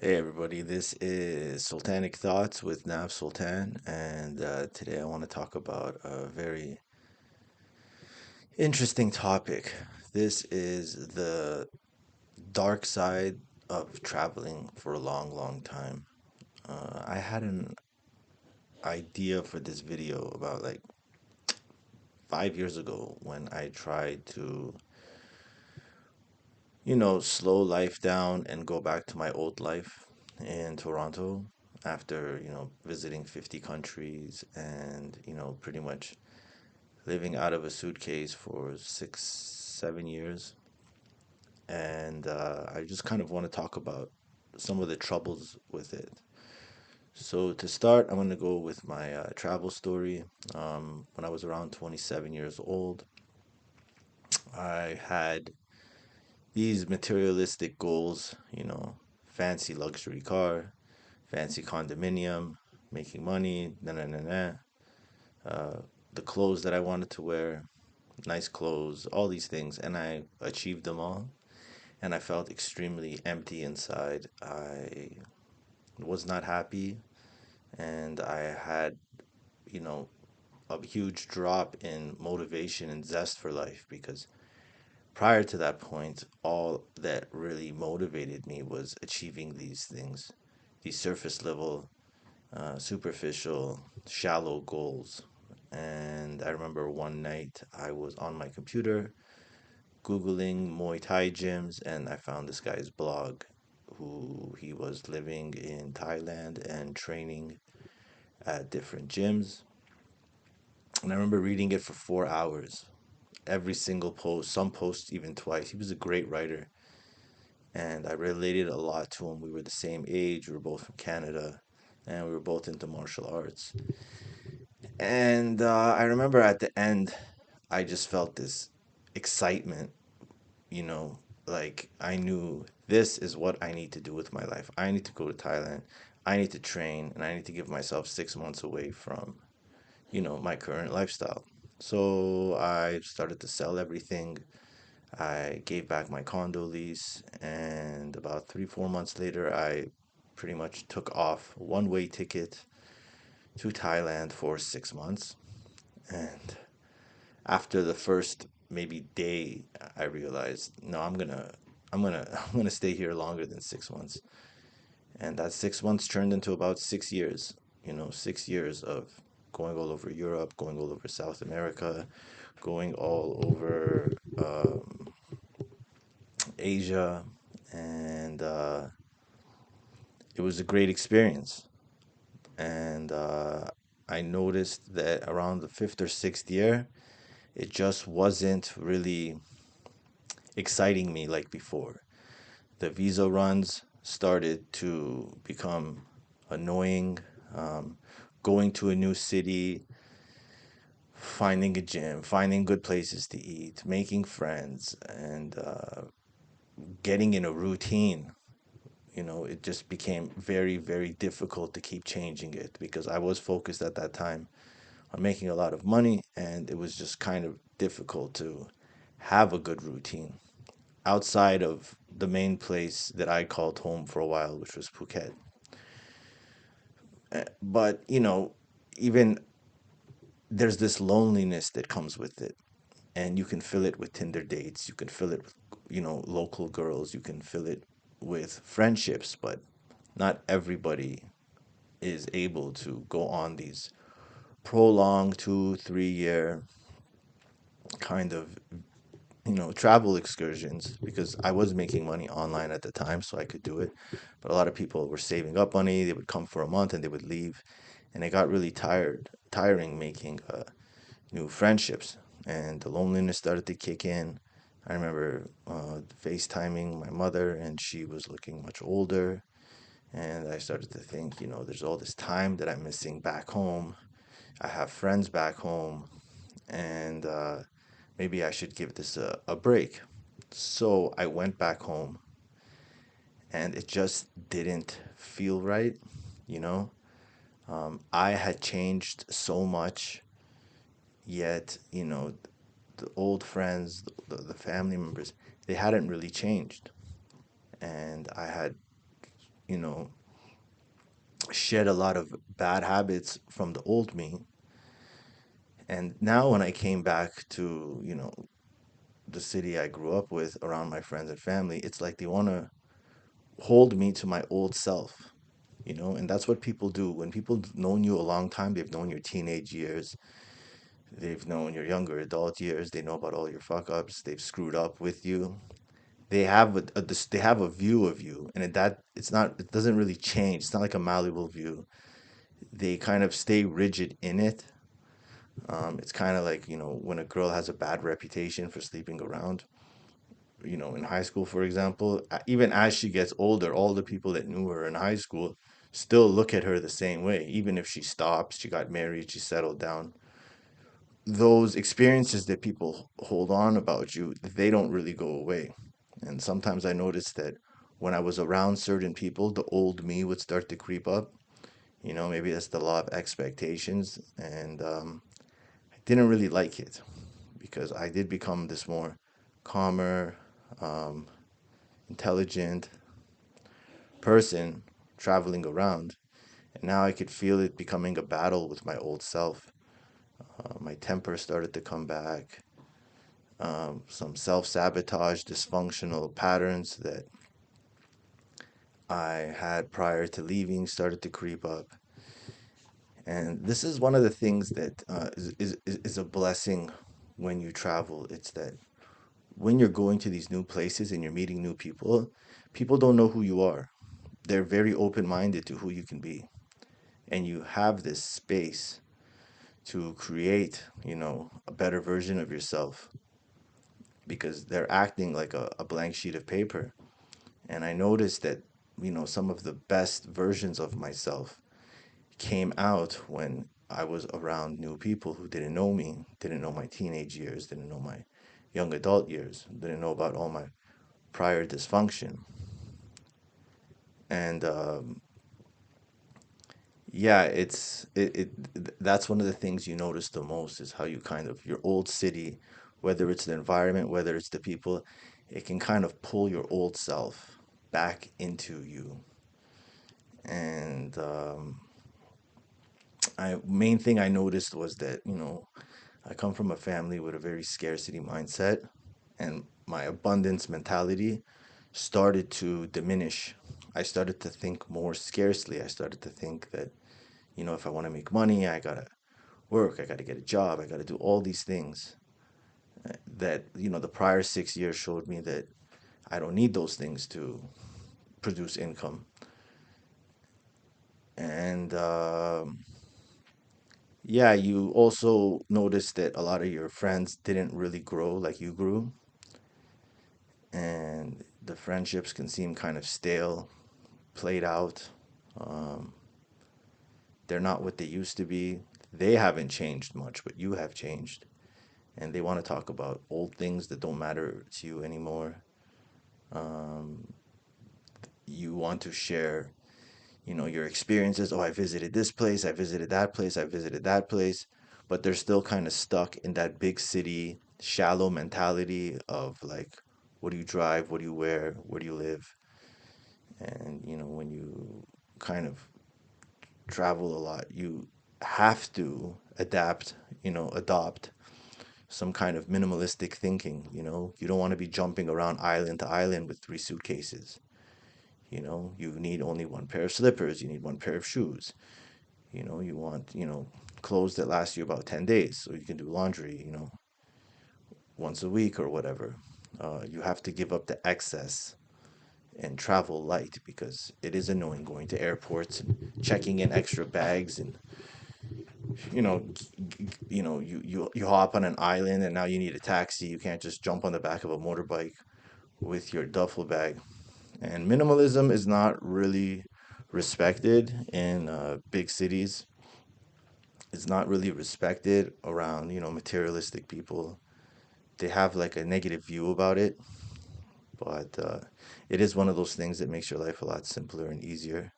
Hey everybody, this is Sultanic Thoughts with Nav Sultan, and today I want to talk about a very interesting topic. This is the dark side of traveling for a long, long time. I had an idea for this video about like 5 years ago when I tried to, slow life down and go back to my old life in Toronto after, visiting 50 countries and, pretty much living out of a suitcase for 6, 7 years. And I just kind of want to talk about some of the troubles with it. So, to start, I'm going to go with my travel story. When I was around 27 years old, I had these materialistic goals, fancy luxury car, fancy condominium, making money, na na na na. Uh, the clothes that I wanted to wear, nice clothes, all these things, and I achieved them all. And I felt extremely empty inside. I was not happy, and I had, you know, a huge drop in motivation and zest for life because prior to that point, all that really motivated me was achieving these things, these surface level, superficial, shallow goals. And I remember one night I was on my computer Googling Muay Thai gyms, and I found this guy's blog who he was living in Thailand and training at different gyms. And I remember reading it for 4 hours, every single post, some posts even twice. He was a great writer, and I related a lot to him. We were the same age, we were both from Canada, and we were both into martial arts. And I remember at the end, I just felt this excitement, you know, like I knew this is what I need to do with my life. I need to go to Thailand. I need to train and I need to give myself 6 months away from, my current lifestyle. So I started to sell everything. I gave back my condo lease, and about 3, 4 months later, I pretty much took off one-way ticket to Thailand for 6 months. And after the first maybe day, I realized, no, I'm gonna stay here longer than 6 months. And that 6 months turned into about 6 years, 6 years of going all over Europe, going all over South America, going all over Asia, and it was a great experience. And I noticed that around the fifth or sixth year, it just wasn't really exciting me like before. The visa runs started to become annoying. Um, Going to a new city, finding a gym, finding good places to eat, making friends, and getting in a routine. It just became very, very difficult to keep changing it because I was focused at that time on making a lot of money, and it was just kind of difficult to have a good routine outside of the main place that I called home for a while, which was Phuket. But, even there's this loneliness that comes with it, and you can fill it with Tinder dates, you can fill it with, local girls, you can fill it with friendships, but not everybody is able to go on these prolonged 2, 3 year kind of travel excursions because I was making money online at the time, so I could do it. But a lot of people were saving up money. They would come for a month and they would leave, and it got really tiring making new friendships, and the loneliness started to kick in. I remember FaceTiming my mother, and she was looking much older, and I started to think, there's all this time that I'm missing back home. I have friends back home, and maybe I should give this a break. So I went back home and it just didn't feel right, you know? I had changed so much, yet, the old friends, the family members, they hadn't really changed. And I had, you know, shed a lot of bad habits from the old me. And now when I came back to, the city I grew up with around my friends and family, it's like they want to hold me to my old self, and that's what people do. When people known you a long time, they've known your teenage years, they've known your younger adult years, they know about all your fuck ups, they've screwed up with you. They have they have a view of you, and it doesn't really change. It's not like a malleable view. They kind of stay rigid in it. It's kind of like, when a girl has a bad reputation for sleeping around, in high school, for example, even as she gets older, all the people that knew her in high school still look at her the same way. Even if she stops, she got married, she settled down. Those experiences that people hold on about you, they don't really go away. And sometimes I noticed that when I was around certain people, the old me would start to creep up. Maybe that's the law of expectations. And I didn't really like it because I did become this more calmer, um, intelligent person traveling around. And now I could feel it becoming a battle with my old self. My temper started to come back. Some self sabotage, dysfunctional patterns that I had prior to leaving started to creep up. And this is one of the things that is a blessing when you travel. It's that when you're going to these new places and you're meeting new people, people don't know who you are. They're very open minded to who you can be. And you have this space to create, a better version of yourself because they're acting like a blank sheet of paper. And I noticed that, some of the best versions of myself came out when I was around new people who didn't know me, didn't know my teenage years, didn't know my young adult years, didn't know about all my prior dysfunction. And yeah, that's one of the things you notice the most is how you kind of your old city, whether it's the environment, whether it's the people, it can kind of pull your old self back into you. And I main thing I noticed was that, I come from a family with a very scarcity mindset, and my abundance mentality started to diminish. I started to think more scarcely. I started to think that, if I want to make money, I gotta work, I gotta get a job, I gotta do all these things that, the prior 6 years showed me that I don't need those things to produce income. And yeah, you also notice that a lot of your friends didn't really grow like you grew, and the friendships can seem kind of stale, played out. Um, they're not what they used to be. They haven't changed much, but you have changed. And they want to talk about old things that don't matter to you anymore. Um, you want to share, your experiences. Oh, I visited this place, I visited that place, I visited that place. But they're still kind of stuck in that big city, shallow mentality of like, what do you drive? What do you wear? Where do you live? And, when you kind of travel a lot, you have to adopt some kind of minimalistic thinking. You don't want to be jumping around island to island with 3 suitcases. You need only one pair of slippers, you need one pair of shoes. You want, clothes that last you about 10 days so you can do laundry, once a week or whatever. You have to give up the excess and travel light because it is annoying going to airports and checking in extra bags and you know you hop on an island and now you need a taxi. You can't just jump on the back of a motorbike with your duffel bag. And minimalism is not really respected in big cities. It's not really respected around, materialistic people. They have like a negative view about it, but it is one of those things that makes your life a lot simpler and easier.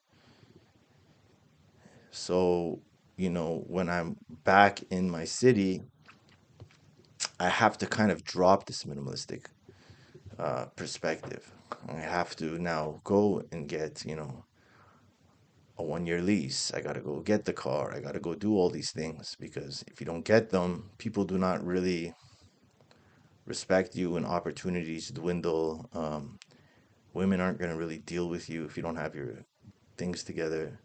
So, when I'm back in my city, I have to kind of drop this minimalistic perspective. I have to now go and get, a 1 year lease. I got to go get the car. I got to go do all these things because if you don't get them, people do not really respect you and opportunities dwindle. Women aren't going to really deal with you if you don't have your things together.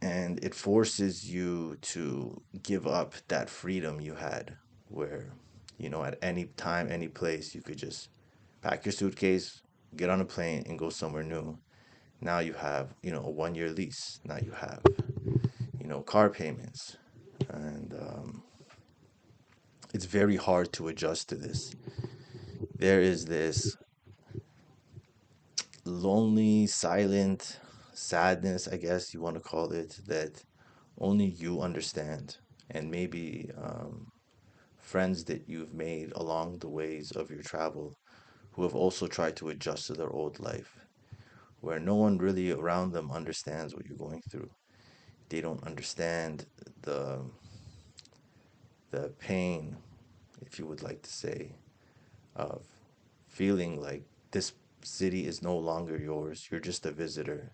And it forces you to give up that freedom you had where, at any time, any place, you could just pack your suitcase, get on a plane, and go somewhere new. Now you have, a 1 year lease. Now you have, car payments. And it's very hard to adjust to this. There is this lonely, silent sadness, I guess you want to call it, that only you understand. And maybe friends that you've made along the ways of your travel who have also tried to adjust to their old life, where no one really around them understands what you're going through. They don't understand the the pain, if you would like to say, of feeling like this city is no longer yours. You're just a visitor.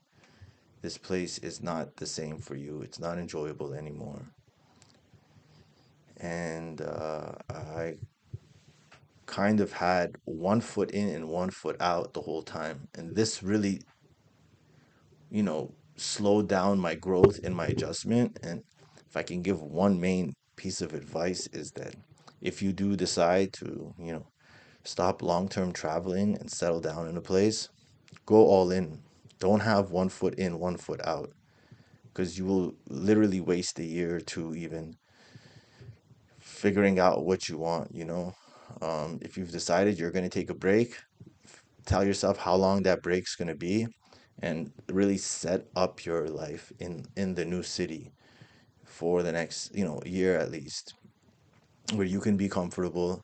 This place is not the same for you. It's not enjoyable anymore. And I kind of had one foot in and one foot out the whole time. And this really, slowed down my growth and my adjustment. And if I can give one main piece of advice is that if you do decide to, stop long-term traveling and settle down in a place, go all in. Don't have one foot in, one foot out, because you will literally waste a year or two even figuring out what you want, if you've decided you're going to take a break, tell yourself how long that break's going to be and really set up your life in the new city for the next, year at least, where you can be comfortable.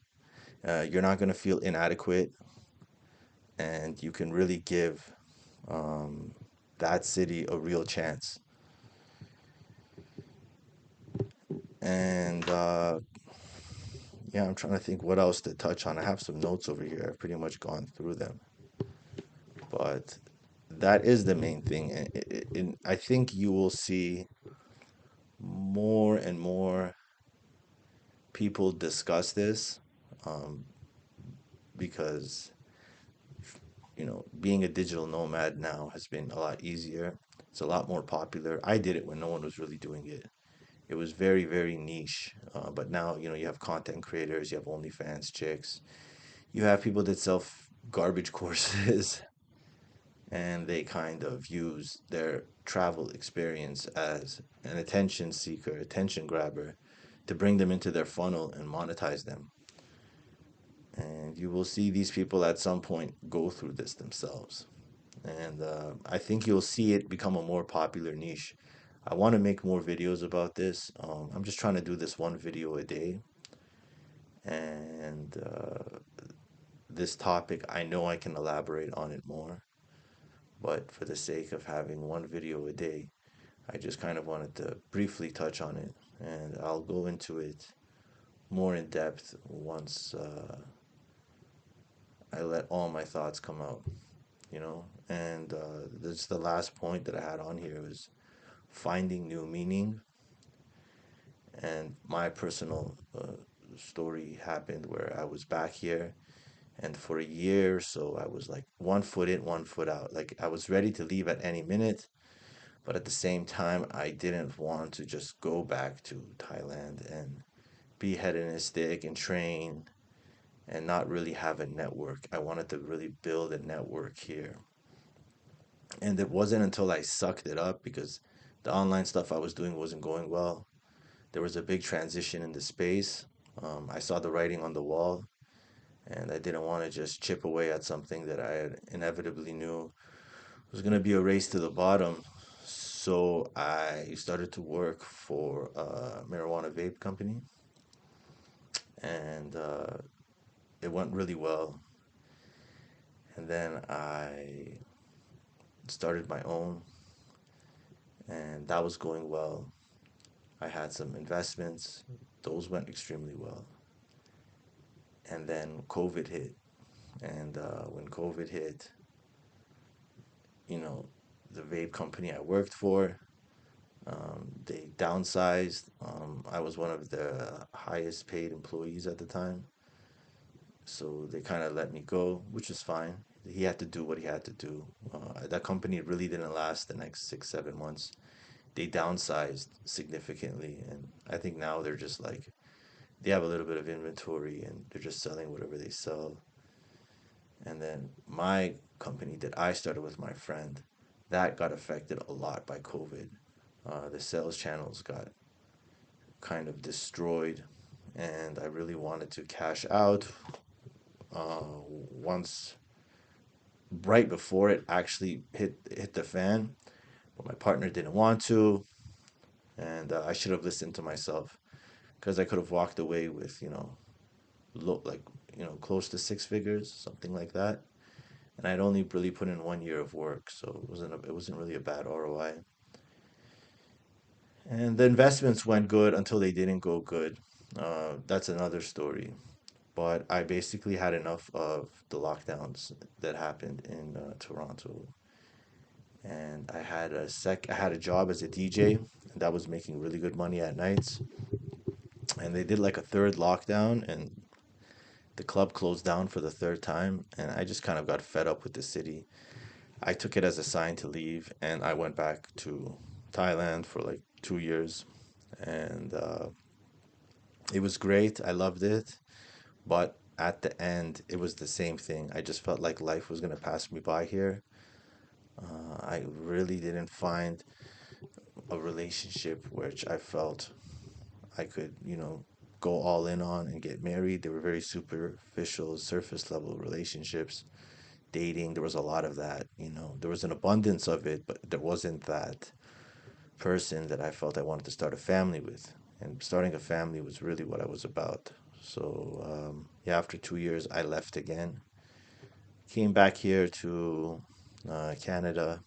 You're not going to feel inadequate, and you can really give um, that city a real chance. And yeah, I'm trying to think what else to touch on. I have some notes over here. I've pretty much gone through them, but that is the main thing. And I think you will see more and more people discuss this um, because, being a digital nomad now has been a lot easier. It's a lot more popular. I did it when no one was really doing it. It was very, very niche. But now, you have content creators, you have OnlyFans chicks, you have people that sell garbage courses, and they kind of use their travel experience as an attention seeker, attention grabber, to bring them into their funnel and monetize them. And you will see these people at some point go through this themselves. And I think you'll see it become a more popular niche. I want to make more videos about this. I'm just trying to do this one video a day. And this topic, I know I can elaborate on it more. But for the sake of having one video a day, I just kind of wanted to briefly touch on it. And I'll go into it more in depth once I let all my thoughts come out. And this the last point that I had on here was finding new meaning. And my personal story happened where I was back here, and for a year or so, I was like one foot in, one foot out. Like I was ready to leave at any minute, but at the same time, I didn't want to just go back to Thailand and be hedonistic and train and not really have a network. I wanted to really build a network here. And it wasn't until I sucked it up because the online stuff I was doing wasn't going well. There was a big transition in the space. I saw the writing on the wall, and I didn't want to just chip away at something that I had inevitably knew was going to be a race to the bottom. So I started to work for a marijuana vape company, and it went really well. And then I started my own, and that was going well. I had some investments, those went extremely well. And then COVID hit. And when COVID hit, you know, the vape company I worked for. They downsized. I was one of the highest paid employees at the time, so they kind of let me go, which was fine. He had to do what he had to do. That company really didn't last the next 6, 7 months. They downsized significantly, and I think now they're just like they have a little bit of inventory and they're just selling whatever they sell. And then my company that I started with my friend, that got affected a lot by COVID. The sales channels got kind of destroyed, and I really wanted to cash out once right before it actually hit the fan, but my partner didn't want to, and I should have listened to myself because I could have walked away with like close to 6 figures, something like that. And I'd only really put in 1 year of work, so it wasn't really a bad ROI. And the investments went good until they didn't go good. That's another story. But I basically had enough of the lockdowns that happened in Toronto, and I had a job as a DJ, and that was making really good money at nights. And they did like a third lockdown, and the club closed down for the third time, and I just kind of got fed up with the city. I took it as a sign to leave, and I went back to Thailand for like 2 years, and it was great. I loved it, but at the end, it was the same thing. I just felt like life was gonna pass me by here. I really didn't find a relationship which I felt I could, go all in on and get married. They were very superficial, surface level relationships. Dating, there was a lot of that, there was an abundance of it, but there wasn't that person that I felt I wanted to start a family with. And starting a family was really what I was about. So, yeah, after 2 years, I left again. Came back here to Canada,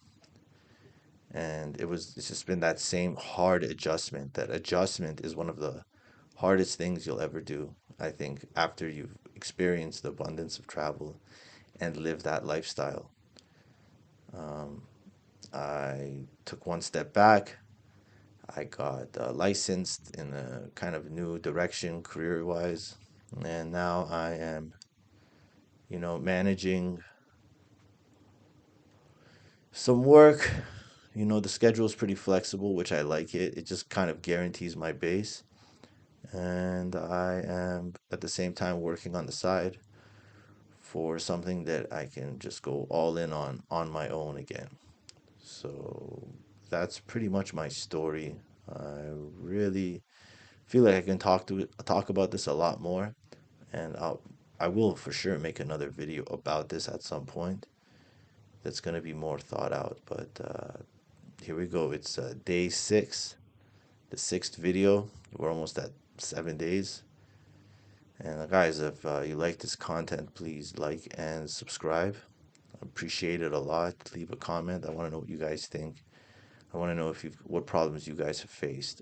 and it's just been that same hard adjustment. That adjustment is one of the hardest things you'll ever do, I think, after you've experienced the abundance of travel and live that lifestyle. Um, I took one step back. I got licensed in a kind of new direction career wise. And now I am, managing some work. The schedule is pretty flexible, which I like it. It just kind of guarantees my base. And I am at the same time working on the side for something that I can just go all in on my own again. So that's pretty much my story. I really feel like I can talk about this a lot more, and I will for sure make another video about this at some point. That's gonna be more thought out. But here we go. It's day 6, the sixth video. We're almost at 7 days. And guys, if you like this content, please like and subscribe. I appreciate it a lot. Leave a comment. I want to know what you guys think. I want to know what problems you guys have faced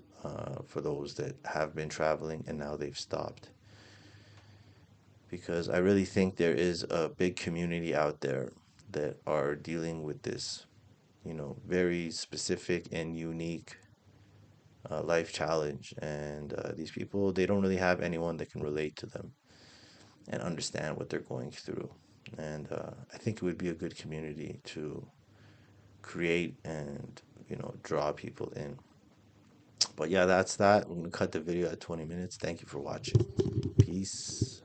for those that have been traveling and now they've stopped. Because I really think there is a big community out there that are dealing with this, very specific and unique life challenge. And these people, they don't really have anyone that can relate to them and understand what they're going through. And I think it would be a good community to create and, draw people in. But yeah, that's that. I'm going to cut the video at 20 minutes. Thank you for watching. Peace.